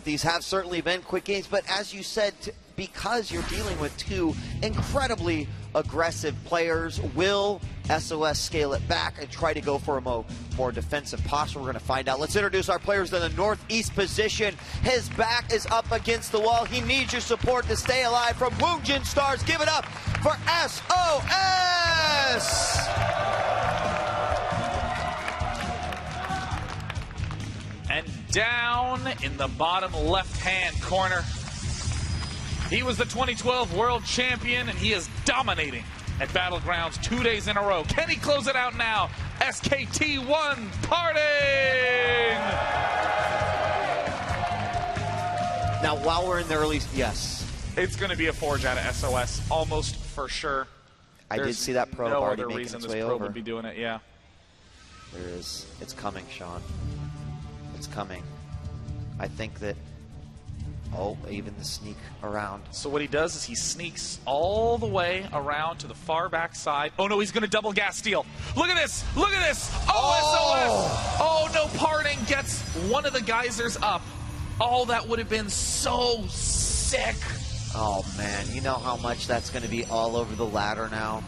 These have certainly been quick games, but as you said, because you're dealing with two incredibly aggressive players, will SOS scale it back and try to go for a more defensive posture? We're going to find out. Let's introduce our players in the northeast position. His back is up against the wall. He needs your support to stay alive. From Woongjin Stars, give it up for SOS! And down in the bottom left-hand corner, he was the 2012 World Champion, and he is dominating at Battlegrounds 2 days in a row. Can he close it out now? SKT1 PartinG! Now, while we're in the early, yes. It's going to be a forge out of SOS, almost for sure. I did see that probe already making its way over. No other reason this probe would be doing it, yeah. There is. It's coming, Sean. It's coming. I think that, even the sneak around. So what he does is he sneaks all the way around to the far back side. Oh no, he's going to double gas steal. Look at this! Look at this! SOS! Oh no, PartinG gets one of the geysers up. Oh, that would have been so sick. Oh man, you know how much that's going to be all over the ladder now?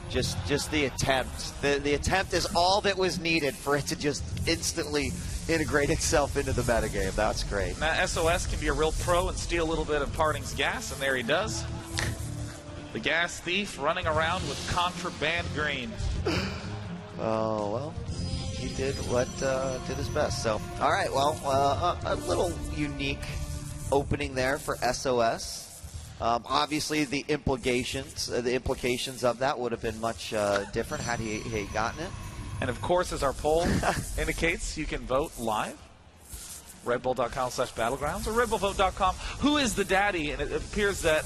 Just the attempt. The attempt is all that was needed for it to just instantly integrate itself into the metagame. That's great. Now, SOS can be a real pro and steal a little bit of PartinG's gas, and there he does. The gas thief running around with contraband green. Oh, well, he did what did his best. So, all right, well, a little unique opening there for SOS. Obviously, the implications of that would have been much different had he gotten it. And of course, as our poll indicates, you can vote live. RedBull.com/Battlegrounds or RedBullVote.com. Who is the daddy? And it appears that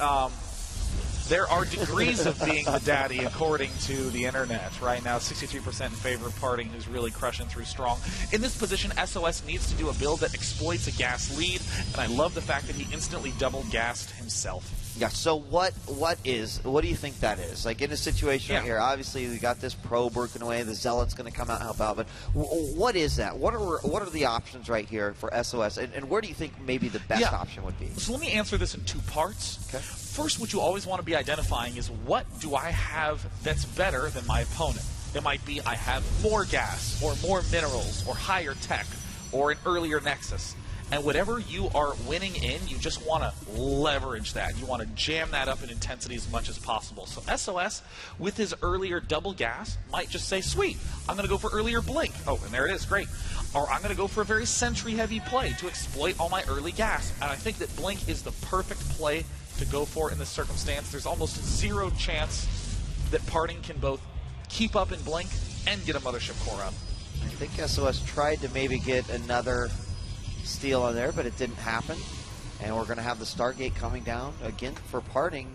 there are degrees of being the daddy according to the internet. Right now, 63% in favor of PartinG, who's really crushing through strong. In this position, SOS needs to do a build that exploits a gas lead, and I love the fact that he instantly double-gassed himself. Yeah, so what do you think that is? Like in a situation right here, obviously we got this probe working away, the Zealot's going to come out and help out, but what is that? What are the options right here for SOS, and where do you think maybe the best option would be? So let me answer this in two parts. Okay. First, what you always want to be identifying is what do I have that's better than my opponent? It might be I have more gas, or more minerals, or higher tech, or an earlier nexus. And whatever you are winning in, you just want to leverage that. You want to jam that up in intensity as much as possible. So SOS, with his earlier double gas, might just say, sweet, I'm going to go for earlier blink. Oh, and there it is, great. Or I'm going to go for a very sentry-heavy play to exploit all my early gas. And I think that blink is the perfect play to go for in this circumstance. There's almost zero chance that PartinG can both keep up in blink and get a mothership core up. I think SOS tried to maybe get another steal on there, but it didn't happen, and we're going to have the Stargate coming down again for PartinG,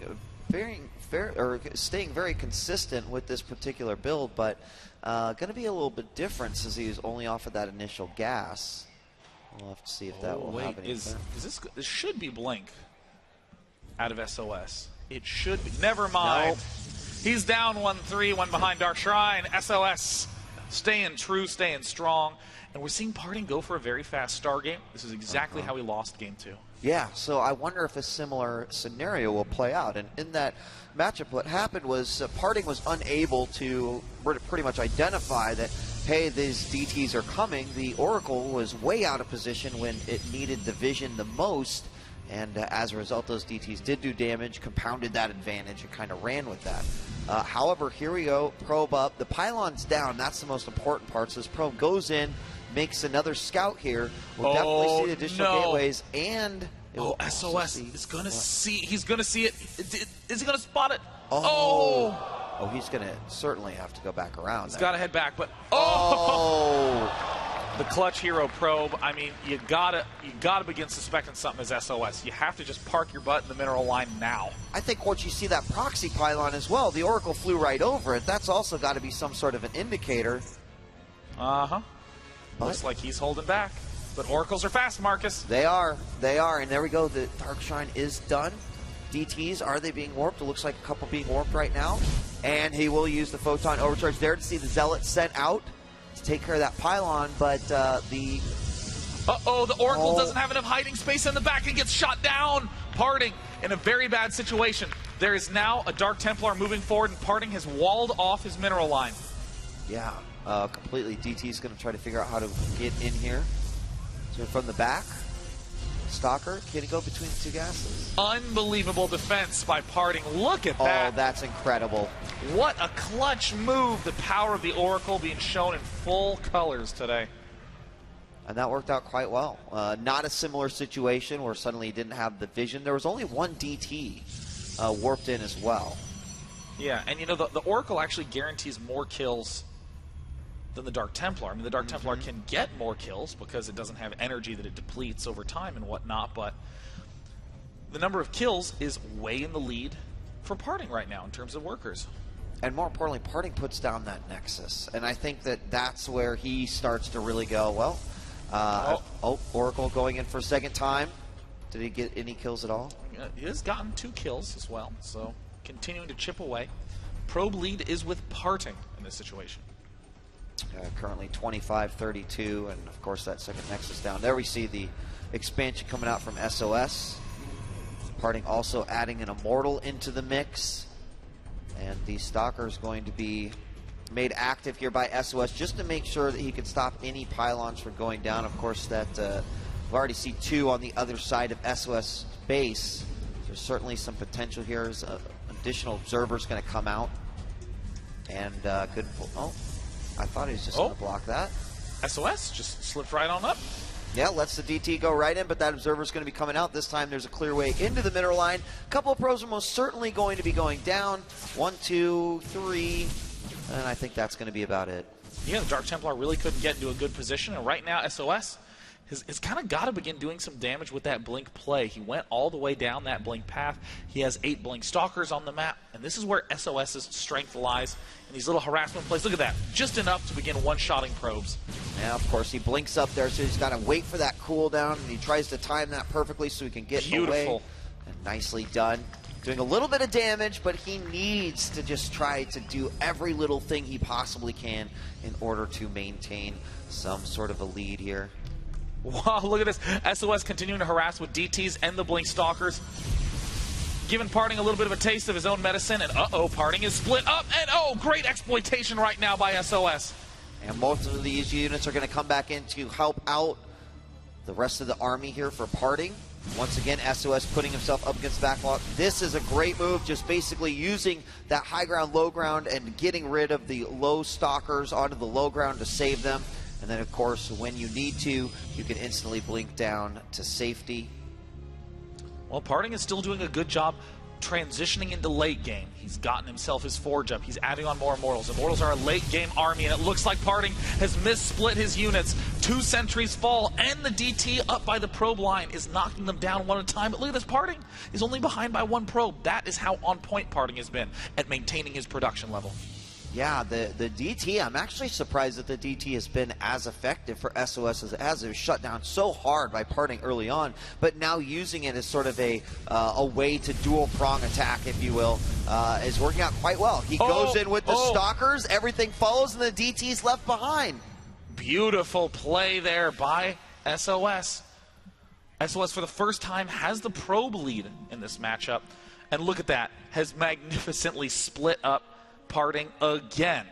staying very consistent with this particular build, but going to be a little bit different since he's only offered that initial gas. We'll have to see if that will happen. This should be blink out of SOS. It should be. Never mind. Nope. He's down 1-3, one behind Dark Shrine. SOS staying true, staying strong. And we're seeing PartinG go for a very fast star game. This is exactly how he lost game 2. Yeah, so I wonder if a similar scenario will play out. And in that matchup, what happened was PartinG was unable to pretty much identify that, hey, these DTs are coming. The Oracle was way out of position when it needed the vision the most. And as a result, those DTs did do damage, compounded that advantage, and kind of ran with that. However, here we go, probe up. The pylon's down. That's the most important part. So this probe goes in, makes another scout here. We'll definitely see the additional gateways, and SOS is going to see. He's going to see it. Is he going to spot it? Oh, he's going to certainly have to go back around. He's got to head back, but the clutch hero probe. I mean, you gotta begin suspecting something as SOS. You have to just park your butt in the mineral line now. I think once you see that proxy pylon as well, the Oracle flew right over it. That's also got to be some sort of an indicator. Looks like he's holding back. But Oracles are fast, Marcus. They are. And there we go. The Dark Shrine is done. DTs, are they being warped? It looks like a couple being warped right now. And he will use the Photon Overcharge there to see the Zealot sent out to take care of that pylon. But the Uh-oh, the Oracle doesn't have enough hiding space in the back and gets shot down. PartinG in a very bad situation. There is now a Dark Templar moving forward, and PartinG has walled off his mineral line. Yeah, completely. DT's going to try to figure out how to get in here. So from the back, Stalker, can he go between the two gases? Unbelievable defense by PartinG. Look at that. Oh, that's incredible. What a clutch move. The power of the Oracle being shown in full colors today. And that worked out quite well. Not a similar situation where suddenly he didn't have the vision. There was only one DT warped in as well. Yeah, and you know, the Oracle actually guarantees more kills than the Dark Templar. I mean, the Dark Templar can get more kills because it doesn't have energy that it depletes over time and whatnot, but the number of kills is way in the lead for PartinG right now in terms of workers. And more importantly, PartinG puts down that Nexus. And I think that that's where he starts to really go, well, Oracle going in for a second time. Did he get any kills at all? He has gotten 2 kills as well, so continuing to chip away. Probe lead is with PartinG in this situation. Currently 25-32, and of course that second Nexus down. There we see the expansion coming out from sOs. PartinG also adding an Immortal into the mix. And the Stalker is going to be made active here by sOs just to make sure that he can stop any pylons from going down. Of course, that we already see 2 on the other side of sOs base. There's certainly some potential here as additional observers going to come out. And good. Oh, I thought he was just going to block that. sOs just slipped right on up. Yeah, lets the DT go right in, but that observer is going to be coming out. This time there's a clear way into the mineral line. A couple of probes are most certainly going to be going down. 1, 2, 3, and I think that's going to be about it. Yeah, the Dark Templar really couldn't get into a good position, and right now sOs has kind of got to begin doing some damage with that blink play. He went all the way down that blink path. He has 8 blink stalkers on the map, and this is where sOs's strength lies in these little harassment plays. Look at that, just enough to begin one-shotting probes. Yeah, of course, he blinks up there, so he's got to wait for that cooldown, and he tries to time that perfectly so he can get away. And nicely done. Doing a little bit of damage, but he needs to just try to do every little thing he possibly can in order to maintain some sort of a lead here. Wow, look at this. sOs continuing to harass with DTs and the blink stalkers. Giving PartinG a little bit of a taste of his own medicine, and PartinG is split up, and great exploitation right now by sOs. And most of these units are going to come back in to help out the rest of the army here for PartinG. Once again, sOs putting himself up against backlog. This is a great move, just basically using that high ground, low ground, and getting rid of the low stalkers onto the low ground to save them. And then, of course, when you need to, you can instantly blink down to safety. Well, PartinG is still doing a good job transitioning into late game. He's gotten himself his Forge up. He's adding on more Immortals. Immortals are a late game army, and it looks like PartinG has missplit his units. 2 sentries fall, and the DT up by the probe line is knocking them down one at a time. But look at this, PartinG is only behind by 1 probe. That is how on point PartinG has been at maintaining his production level. Yeah, the DT, I'm actually surprised that the DT has been as effective for sOs as it has. It was shut down so hard by PartinG early on, but now using it as sort of a way to dual prong attack, if you will, is working out quite well. He goes in with the stalkers, everything follows, and the DT's left behind. Beautiful play there by sOs. sOs for the first time has the probe lead in this matchup, and look at that, has magnificently split up PartinG again.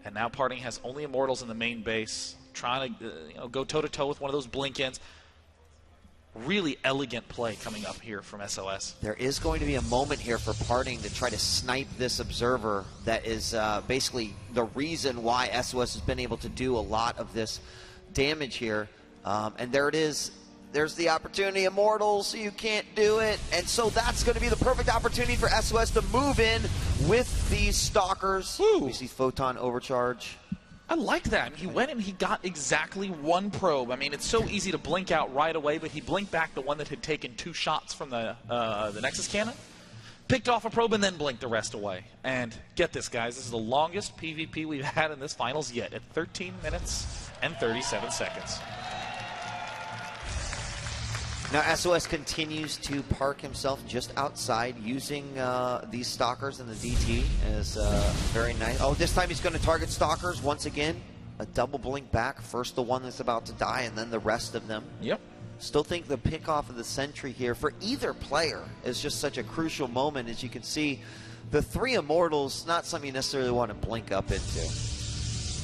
And now PartinG has only Immortals in the main base, trying to go toe-to-toe with one of those blink-ins. Really elegant play coming up here from sOs. There is going to be a moment here for PartinG to try to snipe this observer that is basically the reason why sOs has been able to do a lot of this damage here. And there it is. There's the opportunity, Immortals, you can't do it. And so that's going to be the perfect opportunity for sOs to move in with these stalkers. Woo. We see Photon overcharge. I like that. I mean, he went and he got exactly 1 probe. I mean, it's so easy to blink out right away, but he blinked back the one that had taken 2 shots from the Nexus cannon, picked off a probe, and then blinked the rest away. And get this, guys, this is the longest PvP we've had in this finals yet, at 13 minutes and 37 seconds. Now sOs continues to park himself just outside using these stalkers and the DT is very nice. Oh, this time he's going to target stalkers once again. a double blink back. First the one that's about to die, and then the rest of them. Yep. Still think the pick off of the sentry here for either player is just such a crucial moment. As you can see, the 3 immortals, not something you necessarily want to blink up into.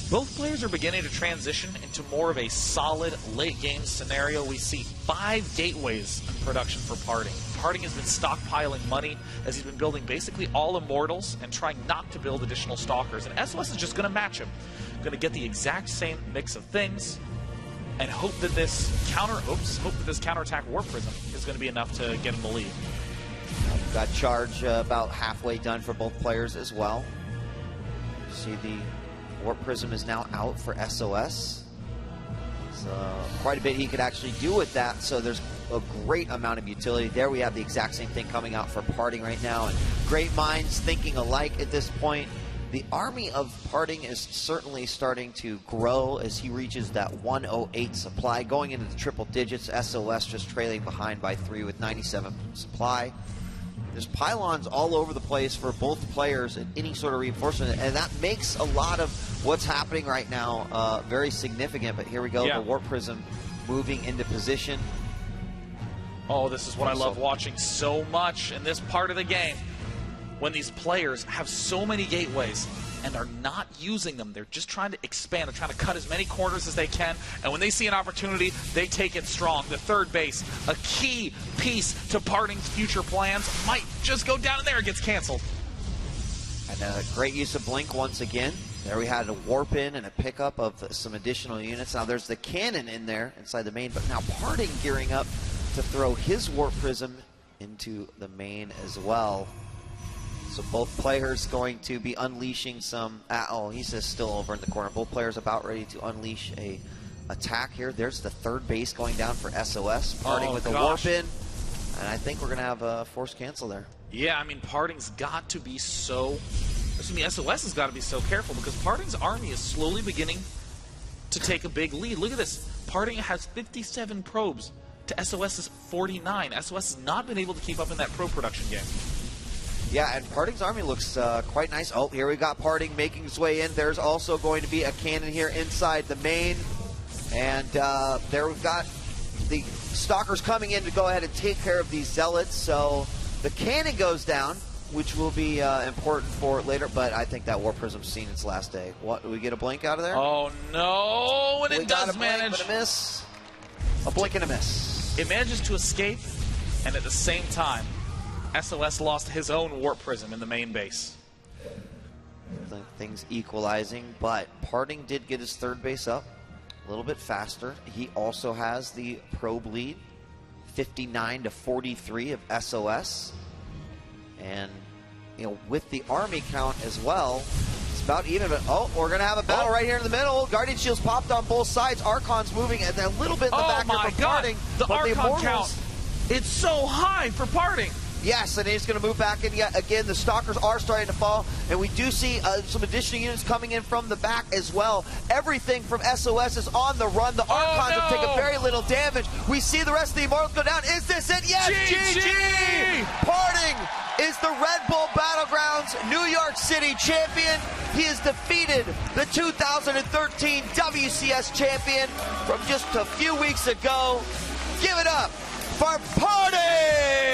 Both players are beginning to transition into more of a solid late-game scenario. We see 5 gateways in production for PartinG. PartinG has been stockpiling money as he's been building basically all immortals and trying not to build additional stalkers. And SOS is just going to match him. Going to get the exact same mix of things and hope that this counterattack Warp Prism is going to be enough to get him the lead. Got charge about halfway done for both players as well. See, the Warp Prism is now out for SOS. So quite a bit he could actually do with that, so there's a great amount of utility. There we have the exact same thing coming out for PartinG right now, and great minds thinking alike at this point. The army of PartinG is certainly starting to grow as he reaches that 108 supply, going into the triple digits. SOS just trailing behind by 3 with 97 supply. There's pylons all over the place for both players and any sort of reinforcement, and that makes a lot of what's happening right now very significant. But here we go, the Warp Prism moving into position. Oh, this is what I love watching so much in this part of the game. When these players have so many gateways and are not using them, they're just trying to expand, they're trying to cut as many corners as they can, and when they see an opportunity, they take it strong. The third base, a key piece to PartinG's future plans, might just go down, and there it gets canceled. And a great use of Blink once again. There we had a warp in and a pickup of some additional units. Now there's the cannon in there inside the main, but now PartinG gearing up to throw his Warp Prism into the main as well. So both players going to be unleashing some, oh, he's just still over in the corner. Both players about ready to unleash a attack here. There's the third base going down for SOS. PartinG with the warp in. And I think we're going to have a forced cancel there. Yeah, I mean, PartinG's got to be so, SOS has got to be so careful because PartinG's army is slowly beginning to take a big lead. Look at this. PartinG has 57 probes to SOS's 49. SOS has not been able to keep up in that probe production game. Yeah, and PartinG's army looks quite nice. Oh, here we got PartinG making his way in. There's also going to be a cannon here inside the main. And there we've got the Stalkers coming in to go ahead and take care of these Zealots. So the cannon goes down, which will be important for later. But I think that Warp Prism's seen its last day. What, do we get a blink out of there? Oh, no, and it does manage. But a miss. A blink and a miss. It manages to escape, and at the same time, SOS lost his own Warp Prism in the main base. Things equalizing, but PartinG did get his third base up a little bit faster. He also has the probe lead, 59 to 43 of SOS. And, you know, with the army count as well, it's about even. But, oh, we're going to have a battle right here in the middle. Guardian Shields popped on both sides. Archon's moving and a little bit in the back here for PartinG. The Archon count, it's so high for PartinG. Yes, and he's going to move back in yet again. The Stalkers are starting to fall, and we do see some additional units coming in from the back as well. Everything from SOS is on the run. The Archons have taken very little damage. We see the rest of the Immortals go down. Is this it? Yes, GG! PartinG is the Red Bull Battlegrounds New York City champion. He has defeated the 2013 WCS champion from just a few weeks ago. Give it up for PartinG!